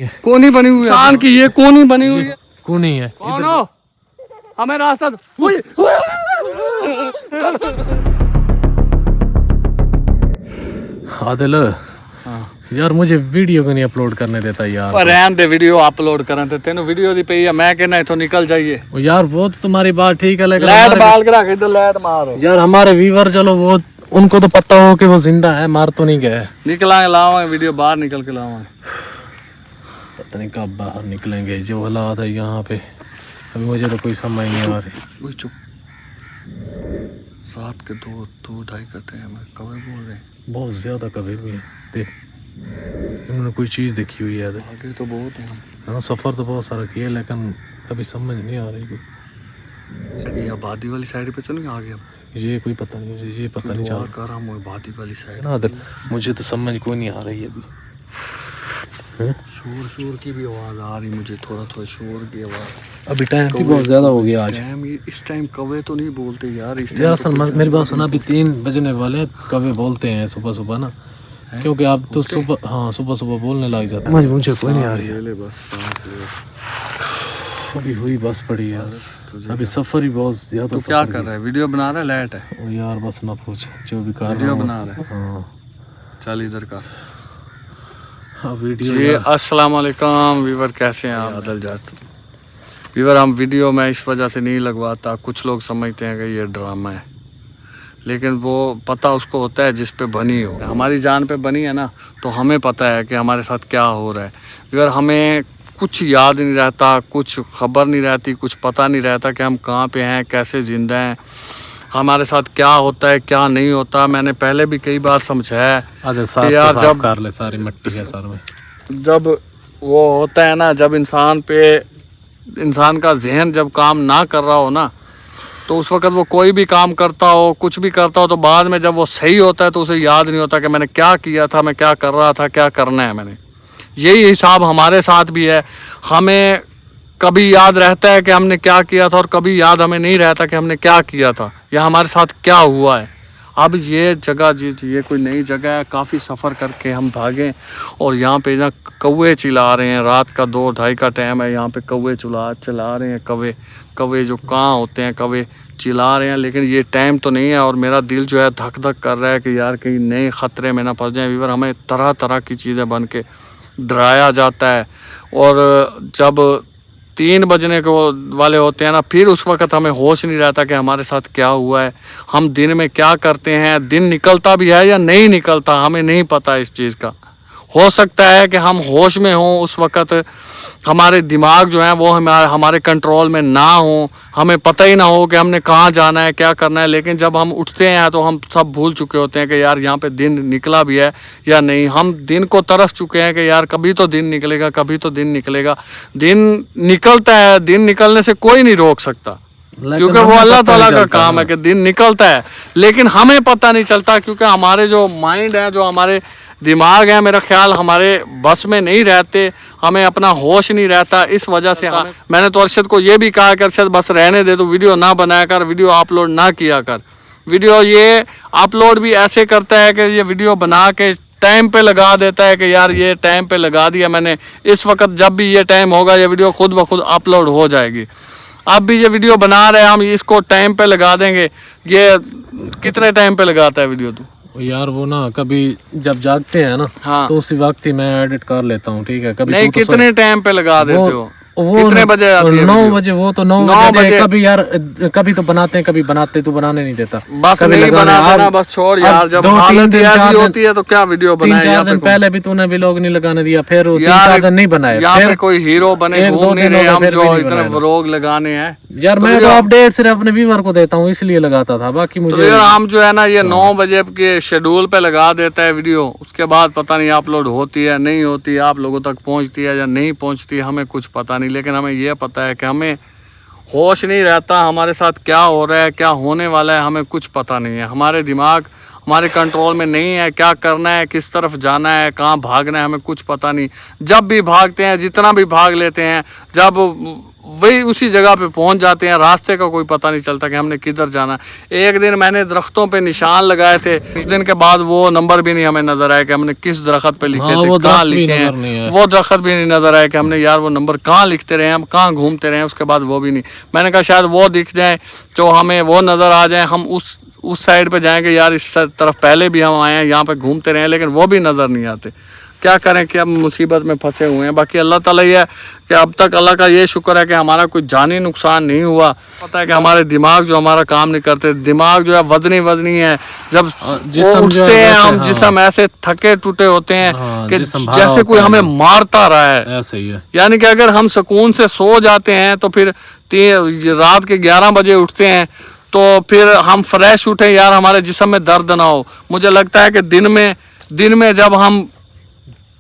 कोनी बनी हुई है इंसान की, ये कोनी बनी हुई है। कूनी है। कौन हो? हमें रास्ता आदिल यार मुझे वीडियो को नहीं अपलोड करने देता यार। रहन दे, वीडियो अपलोड करन ते तेन वीडियो दी पई है, मैं कहना इथों निकल जाइए। यार वो तो तुम्हारी बात ठीक है लेकिन लैट बाल के रख इधर, लैट मार यार हमारे व्यूअर चलो वो उनको तो पता हो कि वो जिंदा है, मार तो नहीं गए। निकलांगे, लावांगे वीडियो, बाहर निकल के लावांगे। पता नहीं कब बाहर निकलेंगे, जो हालात है यहाँ पे अभी मुझे तो कोई समझ नहीं आ रही। चुप, रात के 2-2-2:30 का टाइम है, कौवे बोल रहे हैं बहुत ज्यादा। कभी भी देख इन्होंने कोई चीज देखी हुई है। आगे तो बहुत है। हाँ सफर तो बहुत सारा किया लेकिन अभी समझ नहीं आ रही कोई। ये आबादी वाली साइड पे तो नहीं आ गया? ये कोई पता नहीं, मुझे ये पता नहीं चल कर हम आबादी वाली साइड ना। मुझे तो समझ कोई नहीं आ रही अभी। शोर की भी आवाज आ रही मुझे, थोड़ा शोर की आवाज। अभी टाइम भी बहुत ज्यादा हो गया आज। इस टाइम कौवे तो नहीं बोलते यार। यार असल मेरी बात सुना, अभी 3 बजने वाले कौवे बोलते हैं सुबह सुबह ना, क्योंकि आप तो सुबह हाँ सुबह बोलने लग जाते हैं। मुझे कोई नहीं आ रही है अभी, हुई बस पड़ी यार। अभी सफर ही बहुत ज्यादा। तो क्या कर रहा है? वीडियो बना रहा है? लाइट है ओ यार बस ना पूछ, जो भी कर वीडियो बना रहा है। हाँ चल इधर का वीडियो। जी अस्सलाम वालेकुम व्यूवर, कैसे हैं आप? आदिल जाट व्यूवर, हम वीडियो में इस वजह से नहीं लगवाता, कुछ लोग समझते हैं कि ये ड्रामा है, लेकिन वो पता उसको होता है जिस पे बनी हो। हमारी जान पे बनी है ना, तो हमें पता है कि हमारे साथ क्या हो रहा है। व्यूवर हमें कुछ याद नहीं रहता, कुछ खबर नहीं रहती, कुछ पता नहीं रहता कि हम कहाँ पे हैं, कैसे जिंदा हैं, हमारे साथ क्या होता है क्या नहीं होता। मैंने पहले भी कई बार समझाया कि यार जब कर ले सारी मिट्टी है सर में, जब वो होता है ना, जब इंसान का जहन जब काम ना कर रहा हो ना, तो उस वक्त वो कोई भी काम करता हो, कुछ भी करता हो, तो बाद में जब वो सही होता है तो उसे याद नहीं होता कि मैंने क्या किया था, मैं क्या कर रहा था, क्या करना है मैंने। यही हिसाब हमारे साथ भी है। हमें कभी याद रहता है कि हमने क्या किया था और कभी याद हमें नहीं रहता कि हमने क्या किया था या हमारे साथ क्या हुआ है। अब ये जगह ये कोई नई जगह है, काफ़ी सफ़र करके हम भागे और यहाँ पे ना कौवे चिल्ला रहे हैं। रात का 2-2:30 का टाइम है, यहाँ पे कौवे चला रहे हैं। कौवे जो कहाँ होते हैं, कौवे चिल्ला रहे हैं, लेकिन ये टाइम तो नहीं है। और मेरा दिल जो है धक धक कर रहा है कि यार कहीं नए ख़तरे में ना फंस जाए। व्यूअर हमें तरह तरह की चीज़ें बन के डराया जाता है, और जब 3 बजने को वाले होते हैं ना, फिर उस वक्त हमें होश नहीं रहता कि हमारे साथ क्या हुआ है, हम दिन में क्या करते हैं, दिन निकलता भी है या नहीं निकलता, हमें नहीं पता इस चीज़ का। हो सकता है कि हम होश में हों उस वक्त, हमारे दिमाग जो है वो हमारे कंट्रोल में ना हो, हमें पता ही ना हो कि हमने कहाँ जाना है, क्या करना है, लेकिन जब हम उठते हैं तो हम सब भूल चुके होते हैं कि यार यहाँ पे दिन निकला भी है या नहीं। हम दिन को तरस चुके हैं कि यार कभी तो दिन निकलेगा, कभी तो दिन निकलेगा। दिन निकलता है, दिन निकलने से कोई नहीं रोक सकता, क्योंकि वो अल्लाह ताला का काम है कि दिन निकलता है, लेकिन हमें पता नहीं चलता, क्योंकि हमारे जो माइंड है, जो हमारे दिमाग है, मेरा ख्याल हमारे बस में नहीं रहते, हमें अपना होश नहीं रहता। इस वजह से मैंने तो अरशद को ये भी कहा कि अरशद बस रहने दे, तो वीडियो ना बनाया कर, वीडियो अपलोड ना किया कर। वीडियो ये अपलोड भी ऐसे करता है कि ये वीडियो बना के टाइम पे लगा देता है कि यार ये टाइम पे लगा दिया मैंने, इस वक्त जब भी ये टाइम होगा ये वीडियो खुद ब खुद अपलोड हो जाएगी। अब भी ये वीडियो बना रहे हैं हम, इसको टाइम पे लगा देंगे। ये कितने टाइम पे लगाता है वीडियो तू? यार वो ना कभी जब जागते हैं ना, हाँ, तो उसी वक्त ही मैं एडिट कर लेता हूँ, ठीक है। कभी नहीं, कितने टाइम पे लगा देते हो? वो कितने बजे आती है? 9 बजे। वो तो 9 बजे कभी यार, कभी तो बनाते हैं, कभी बनाते तो बनाने नहीं देता, बस नहीं बनाता ना, बस छोड़ यार। जब हालत ऐसी होती है तो क्या वीडियो बनाए? 3-4 दिन पहले भी तूने व्लॉग नहीं लगाने दिया, फिर 3-4 दिन नहीं बनाए। यहाँ पे कोई हीरो बने घूम नहीं रहे हम, जो इतने व्लॉग लगाने हैं। यार मैं तो अपडेट सिर्फ अपने व्यूअर को देता हूँ, इसलिए लगाता था, बाकी मुझे यार हम जो है ना, ये 9 बजे के शेड्यूल पे लगा देता है वीडियो, उसके बाद पता नहीं अपलोड होती है नहीं होती, आप लोगों तक पहुंचती है या नहीं पहुंचती, हमें कुछ पता नहीं। लेकिन हमें ये पता है कि हमें होश नहीं रहता, हमारे साथ क्या हो रहा है, क्या होने वाला है, हमें कुछ पता नहीं है। हमारे दिमाग हमारे कंट्रोल में नहीं है, क्या करना है, किस तरफ जाना है, कहाँ भागना है, हमें कुछ पता नहीं। जब भी भागते हैं, जितना भी भाग लेते हैं, जब वही उसी जगह पे पहुंच जाते हैं। रास्ते का कोई पता नहीं चलता कि हमने किधर जाना है। एक दिन मैंने दरख्तों पे निशान लगाए थे, कुछ दिन के बाद वो नंबर भी नहीं हमें नजर आया कि हमने किस दरख्त पे लिखे थे, कहाँ लिखे हैं। वो दरख्त भी नहीं नजर आया कि हमने यार वो नंबर कहाँ लिखते रहे, हम कहाँ घूमते रहे। उसके बाद वो भी नहीं। मैंने कहा शायद वो दिख जाए तो हमें वो नजर आ जाए, हम उस साइड पे जाएंगे, यार इस तरफ पहले भी हम आए हैं, यहाँ पे घूमते रहे, लेकिन वो भी नज़र नहीं आते। क्या करें कि अब मुसीबत में फंसे हुए हैं। बाकी अल्लाह ताला ये है कि अब तक अल्लाह का ये शुक्र है कि हमारा कोई जानी नुकसान नहीं हुआ। पता है कि हमारे दिमाग जो हमारा काम नहीं करते, दिमाग जो है वजनी है, जब उठते हैं हम जिस्म ऐसे थके टूटे होते हैं कि जैसे कोई हमें मारता रहा है। ऐसे ही है। यानी कि अगर हम सुकून से सो जाते हैं तो फिर रात के 11 बजे उठते हैं तो फिर हम फ्रेश उठे, यार हमारे जिस्म में दर्द ना हो। मुझे लगता है कि दिन में जब हम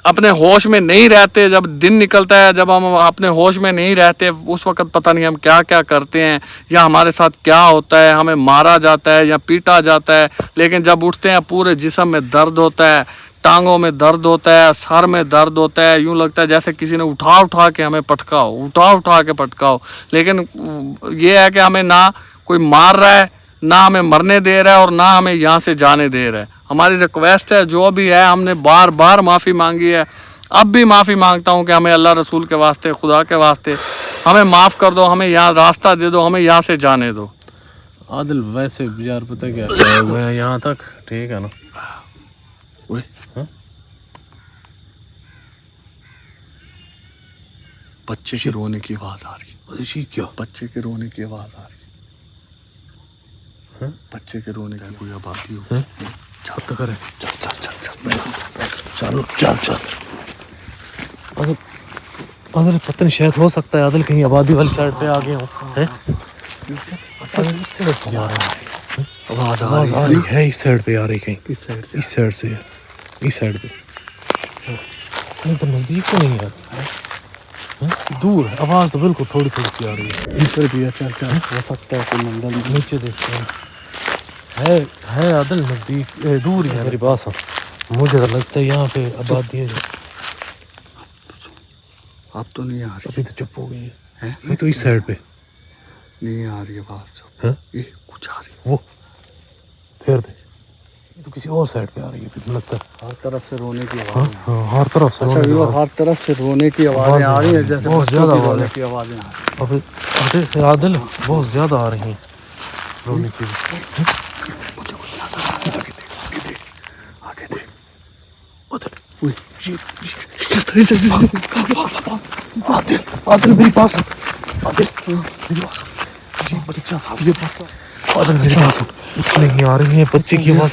अपने होश में नहीं रहते, जब दिन निकलता है, जब हम अपने होश में नहीं रहते, उस वक्त पता नहीं हम क्या क्या करते हैं या हमारे साथ क्या होता है, हमें मारा जाता है या पीटा जाता है। लेकिन जब उठते हैं पूरे जिस्म में दर्द होता है, टांगों में दर्द होता है, सर में दर्द होता है, यूँ लगता है जैसे किसी ने उठा के हमें पटका हो, उठा के पटका हो। लेकिन ये है कि हमें ना कोई मार रहा है, ना हमें मरने दे रहा है और ना हमें यहाँ से जाने दे रहा है। हमारी रिक्वेस्ट है, जो भी है, हमने बार बार माफ़ी मांगी है, अब भी माफ़ी मांगता हूँ कि हमें अल्लाह रसूल के वास्ते, खुदा के वास्ते हमें माफ़ कर दो, हमें यहाँ रास्ता दे दो, हमें यहाँ से जाने दो। आदिल वैसे यार पता क्या क्या हुआ है यहाँ तक, ठीक है ना? बच्चे के रोने की आवाज़ आ रही है। क्या बच्चे के रोने की आवाज़ आ रही है। बच्चे के रोने की कोई आबादी हो। चल करे, चल चल चल चल चल चल चल। आदिल पता नहीं, शायद हो सकता है आदिल कहीं आबादी वाली साइड पे आ गए हो। आवाज आ रही है इस साइड पे आ रही, कहीं इस साइड से, इस साइड पे। नहीं तो नजदीक तो नहीं है, दूर है। आवाज तो बिल्कुल थोड़ी थोड़ी सी आ रही है। इधर भी है, चल चल, हो सकता है कोई मंदिर नीचे देखते हैं। है आदिल नजदीक, दूर ही है मेरी बात सुन। मुझे तो लगता है यहाँ पे आबादी है। अब तो नहीं आ रही, अभी तो चुप हो गई है। मैं तो इस साइड पे नहीं आ रही आवाज। ये कुछ आ रही, वो फिर दे, ये तो किसी और साइड पे आ रही है। फिर लगता है हर तरफ से रोने की आवाज। हर तरफ से। अच्छा व्यूअर, हर तरफ से रोने की आवाजें आ रही है, जैसे बहुत ज्यादा रोने की आवाजें आ रही हैं। अबे आदिल बहुत ज्यादा आ रही हैं रोने की। आदिल आदिल मेरी पास, आदिल मेरी पास, आदिल मेरे पास नहीं आ रही है बच्चे की आवाज।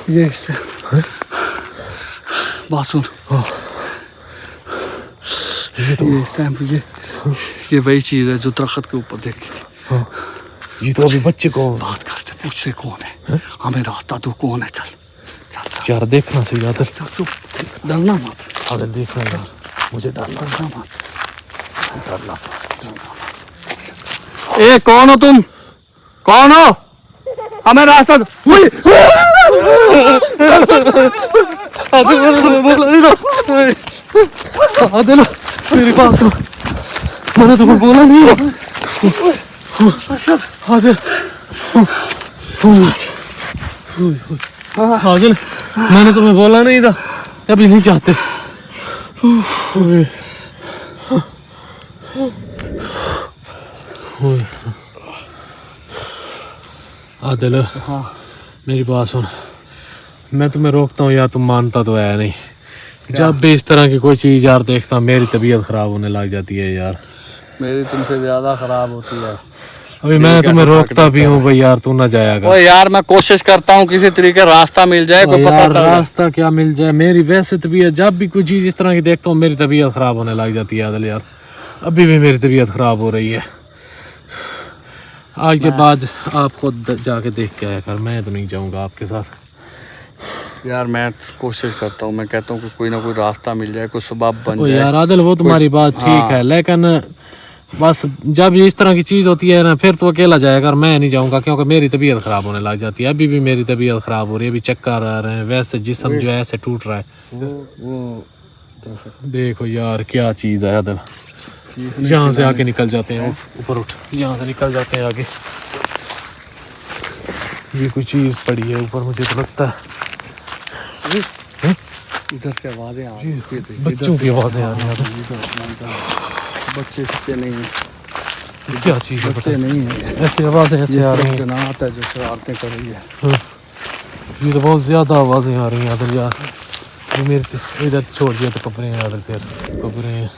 ये बात सुन, ये इस टाइम ये वही चीज है जो दरख्त के ऊपर देखी थी। ये तो अभी बच्चे को बात करते, पूछते कौन है, हमें रास्ता तो कौन है। चल यार देखना सही आदिल, चुप, डरना मत आदिल, देखना यार, मुझे डरना मत, डरना। ए कौन हो तुम, कौन हो, हमें रास्ता आदिल मेरी बात, मैंने तुम्हें बोला नहीं। आदिल आदिल मैंने तुम्हें बोला नहीं था, अभी नहीं चाहते। आदिल हाँ मेरी बात सुन, मैं तुम्हें रोकता हूँ यार, तुम मानता तो है नहीं। जब भी इस तरह की कोई चीज़ यार देखता हूँ, मेरी तबीयत ख़राब होने लग जाती है यार। मेरी तुमसे ज़्यादा ख़राब होती है। अभी मैं तुम्हें रोकता भी हूँ भाई यार, तू ना जाएगा। ओ यार मैं कोशिश करता हूँ किसी तरीके रास्ता मिल जाए, कोई पता चल रास्ता क्या मिल जाए। मेरी वैसे तबीयत, जब भी कोई चीज़ इस तरह की देखता हूँ मेरी तबीयत ख़राब होने लग जाती है आदिल यार। अभी भी मेरी तबीयत ख़राब हो रही है। आज के बाद आप खुद जाके देख के आया कर, मैं तो नहीं जाऊँगा आपके साथ। यार मैं कोशिश करता हूँ, मैं कहता हूँ कि कोई ना कोई रास्ता मिल जाए, कोई सबब बन जाए। यार आदिल वो तुम्हारी बात ठीक है, लेकिन बस जब ये इस तरह की चीज़ होती है ना, फिर तो अकेला जाएगा, मैं नहीं जाऊँगा क्योंकि मेरी तबीयत ख़राब होने लग जाती है। अभी भी मेरी तबीयत ख़राब हो रही है, अभी चक्कर आ रहे हैं, वैसे जिस्म जो है ऐसे टूट रहा है। वो देखो यार क्या चीज़ है आदिल, यहाँ से आगे निकल जाते हैं, ऊपर उठ, यहाँ से निकल जाते हैं आगे। ये कोई चीज पड़ी है ऊपर, मुझे तो लगता है इधर से आवाजें आ रही हैं, बच्चों की आवाजें आ रही हैं। बच्चे सच्चे नहीं है, क्या चीज है, बच्चे नहीं है, ऐसी आवाजें ऐसे आ रही हैं। जनात है जो शरारतें कर रही है। ये तो बहुत ज्यादा आवाजें आ रही हैं आदल यार। ये मेरे इधर छोड़ दिया तो कब्रें हैं आदल, फिर कब्रें हैं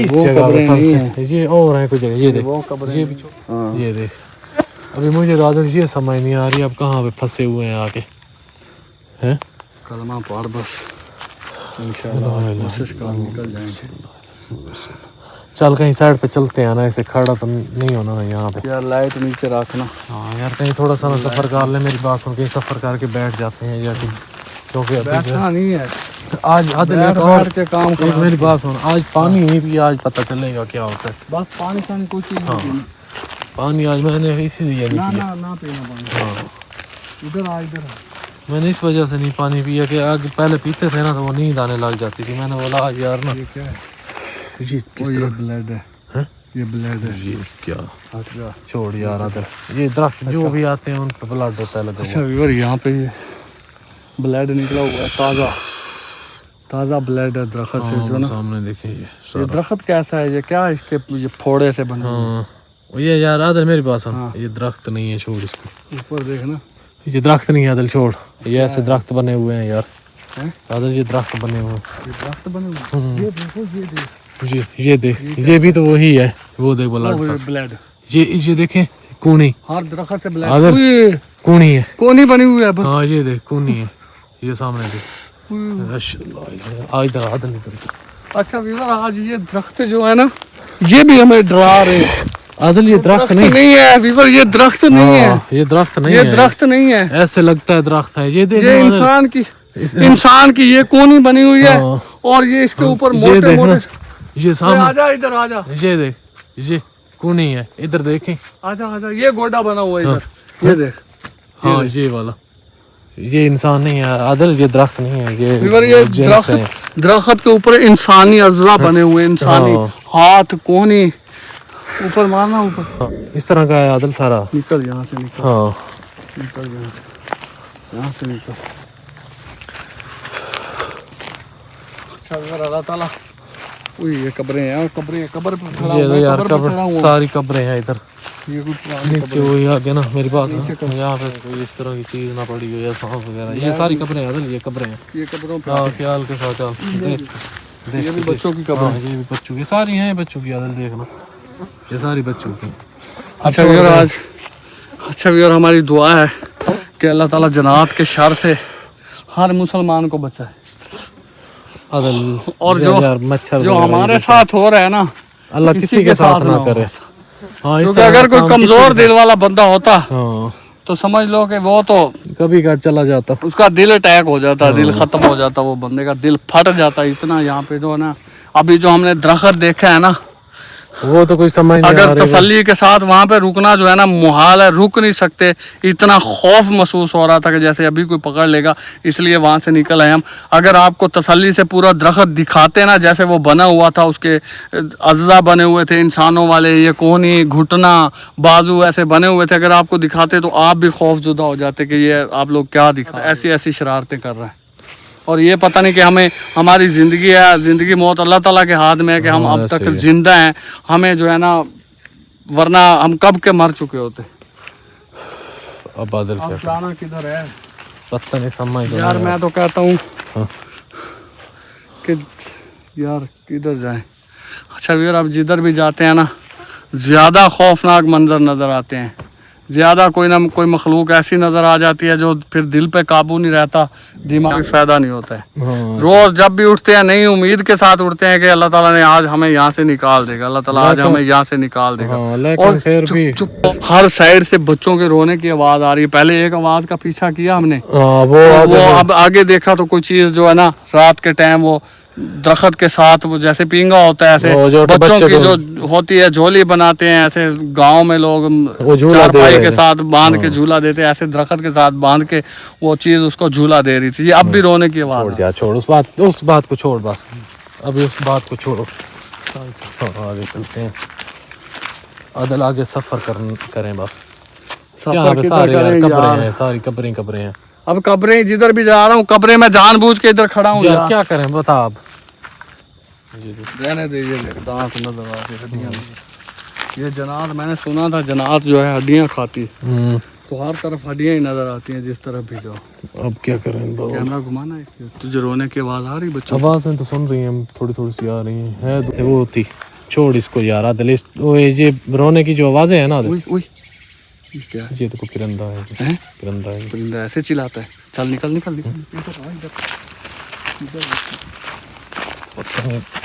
इस वो जगह कब्रें पे नहीं फंसे हैं। ये और है कुछ जगह, ये देख, वो कब्रें ये नहीं। भी हाँ। ये देख। अभी मुझे तो आदल ये समझ नहीं आ रही अब कहाँ पे फंसे हुए हैं आके, हैं? कलमा पढ़ बस, इंशाल्लाह कोशिश कर निकल जाएंगे। चल कहीं साइड पे चलते हैं ना, ऐसे खड़ा तो नहीं होना है यहाँ पे। यार लाइट नीचे रखना। हाँ यार, कहीं थोड़ा सा ना सफर कर ले, मेरी बात सुन के सफर करके बैठ जाते हैं या क्योंकि अभी जो बैठना नहीं है, आज आदल बैठ एक और बैठ के काम एक करो। मेरी बात सुन, आज पानी नहीं पिया, आज पता चलेगा क्या होता है। बस पानी शानी कोई चीज नहीं पीनी। पानी आज मैंने इसीलिए नहीं ना पिया। ना ना पीना पानी। हाँ, इधर आ, इधर आ। मैंने इस वजह से नहीं पानी पिया कि आगे पहले पीते थे ना तो वो नींद आने लग जाती थी। मैंने बोला आज यार ना, ये क्या है? ये किस ये तरह ब्लड है, हैं? ये ब्लड है। ये क्या, अच्छा छोड़ यार आदर, ये दरख्त जो भी आते हैं उन पर ब्लड होता है लगा अच्छा हुआ। व्यूअर, यहाँ पे ये ब्लड निकला हुआ है, ताज़ा ताज़ा ब्लड है दरख्त से हाँ, जो ना। सामने देखें ये ये सारा। दरख्त कैसा है, ये क्या इसके ये फोड़े से बना हुआ हाँ ये यार आदल मेरी बात सुन, हाँ। ये दरख्त नहीं है, छोड़ इसको। है? ऊपर देखना, ये दरख्त नहीं है आदल, छोड़। ये ऐसे दरख्त बने हुए हैं यार हैं? आदल, ये दरख्त बने हुए हैं। ये दरख्त बने हुए हैं। ये देखो, ये देखो, ये देख, ये भी तो वही है, वो देख ब्लड सा। ब्लड, ये देखें कूनी, हर दरख्त से आदर ब्लड कूनी है। कोनी बनी हुई है बस। हाँ ये देख कूनी है, ये सामने देख। माशाल्लाह, इधर आदल इधर। अच्छा व्यूअर, आज ये दरख्त जो है ना, ये भी हमें डरा रहे हैं। आदल ये दरख्त नहीं है व्यूअर, ये दरख्त नहीं है, हाँ, ये दरख्त नहीं ये है, दरख्त नहीं है, ऐसे लगता है दरख्त है। ये देख ये आदल, इंसान की ये कोनी बनी हुई है। हाँ। और ये इसके ऊपर ये मोटे देख ना, मोटे। ये सामने, आजा इधर आजा, ये देख, ये कूनी है, इधर देखें। आजा आजा, ये गोडा बना हुआ है इधर, ये देख। हाँ ये वाला, ये इंसान नहीं है आदल, ये दरख्त नहीं है, व्यूअर, ये ये जिन्स है। दरख्त के ऊपर इंसानी अज़ला बने हुए, इंसानी हाँ। हाथ, कोहनी, ऊपर मारना, ऊपर हाँ, इस तरह का है आदल सारा। निकल, यहाँ से निकल, हाँ निकल यहाँ से निकल। अच्छा व्यूअर, अल्लाह ताला, ये कब्रें हैं, कब्र पर खड़ा ये हुआ तो है, यार कब्र पर कब्र, चढ़ा हुआ। सारी कब्रें हैं इधर। ये कोई पुरानी नीचे वही आगे ना मेरी बात है, नीचे कब्र। यहाँ पे कोई इस तरह की चीज ना पड़ी हो या सांप वगैरह, ये सारी कब्रें हैं आदल, ये कब्रें हैं। ये कब्रों पे हाँ ख्याल के साथ चल, देख ये भी बच्चों की कब्र हाँ, है। ये भी बच्चों की, सारी हैं बच्चों की आदल, देखना ये सारी बच्चों की। अच्छा व्यूअर, आज अच्छा व्यूअर, हमारी दुआ है कि अल्लाह ताला जन्नत के शर से हर मुसलमान को बचाए। आदल और यार मच्छर जो वगैरह हमारे ये साथ हो रहा है ना, अल्लाह किसी के साथ ना करे। हाँ इस क्योंकि तरह अगर का कोई काम कमजोर किसी दिल वाला बंदा होता के- हाँ तो समझ लो कि वो तो कभी का चला जाता। उसका दिल अटैक हो जाता, दिल खत्म हो जाता, वो बंदे का दिल फट जाता। इतना यहाँ पे जो है ना, अभी जो हमने दरख्त देखा है ना, वो तो कोई समझ नहीं आ अगर रही। तसल्ली के साथ वहाँ पे रुकना जो है ना मुहाल है, रुक नहीं सकते। इतना खौफ महसूस हो रहा था कि जैसे अभी कोई पकड़ लेगा, इसलिए वहाँ से निकल आए हम। अगर आपको तसल्ली से पूरा दरख्त दिखाते ना, जैसे वो बना हुआ था, उसके अज्जा बने हुए थे इंसानों वाले, ये कोहनी, घुटना, बाजू ऐसे बने हुए थे, अगर आपको दिखाते तो आप भी खौफ जुदा हो जाते कि ये आप लोग क्या दिखा, ऐसी ऐसी शरारतें कर रहे हैं। और ये पता नहीं कि हमें, हमारी ज़िंदगी है, ज़िंदगी मौत अल्लाह ताला के हाथ में है कि हम हाँ, अब तक ऐसे ही है। जिंदा हैं, हमें जो है ना, वरना हम कब के मर चुके होते। अब बादल अब क्या जाना किधर है पता नहीं समझ तो यार, नहीं मैं तो कहता हूँ हाँ। कि यार किधर जाएं। अच्छा वीर, अब जिधर भी जाते हैं ना, ज़्यादा खौफनाक मंजर नज़र आते हैं, ज़्यादा कोई ना कोई मखलूक ऐसी नज़र आ जाती है जो फिर दिल पे काबू नहीं रहता, दिमागी फ़ायदा नहीं होता है। हाँ। रोज़ जब भी उठते हैं नई उम्मीद के साथ उठते हैं कि अल्लाह ताला ने आज हमें यहाँ से निकाल देगा, अल्लाह ताला आज हमें यहाँ से निकाल देगा। हाँ, लेकिन फिर भी चुप, हर साइड से बच्चों के रोने की आवाज़ आ रही है। पहले एक आवाज़ का पीछा किया हमने, हाँ, वो अब आगे देखा तो कोई चीज़ जो है ना, रात के टाइम वो दरख्त के साथ वो जैसे पींगा होता है, ऐसे वो जो बच्चों बच्चे की जो होती है झोली बनाते हैं, ऐसे गांव में लोग वो झूला दे चारपाई रहे के हैं। साथ बांध के झूला देते हैं, ऐसे दरख्त के साथ बांध के वो चीज़ उसको झूला दे रही थी। ये अब भी रोने की आवाज़ छोड़ जा, छोड़ उस बात को छोड़, बस अभी उस बात को छोड़ो। चल चल आगे चलते हैं। अदल आगे सफर करें बस। यहाँ पे सारे यार कब्रें हैं, सारी कब्रें हैं। अब कब्रें जिधर भी जा रहा हूँ कब्रें मैं जानबूझ के इधर खड़ा हूँ यार क्या करें बता आप। रहने दीजिए, दांत नजर आ रही हड्डियाँ। ये जनात मैंने सुना था जनात जो है हड्डियाँ खाती, तो हर तरफ हड्डियाँ ही नजर आती हैं जिस तरफ भी जाओ। अब क्या करें, कैमरा घुमाना है। तुझे रोने की आवाज आ रही बच्चों? आवाज़ें तो सुन रही हैं, थोड़ी थोड़ी सी आ रही हैं। है वो होती छोड़ इसको यार आदिल, वो ये रोने की जो आवाज़ें हैं ना आदिल, ये क्या है? ये तो परिंदा है। परिंदा है, परिंदा ऐसे चिल्लाता है। चल निकल निकल निकल।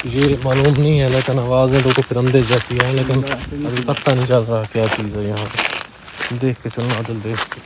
ये मालूम नहीं है लेकिन आवाज़ें तो परिंदे जैसी हैं, लेकिन अभी पता नहीं चल रहा क्या चीज़ है यहाँ पे। देख के चलना आदिल, देख के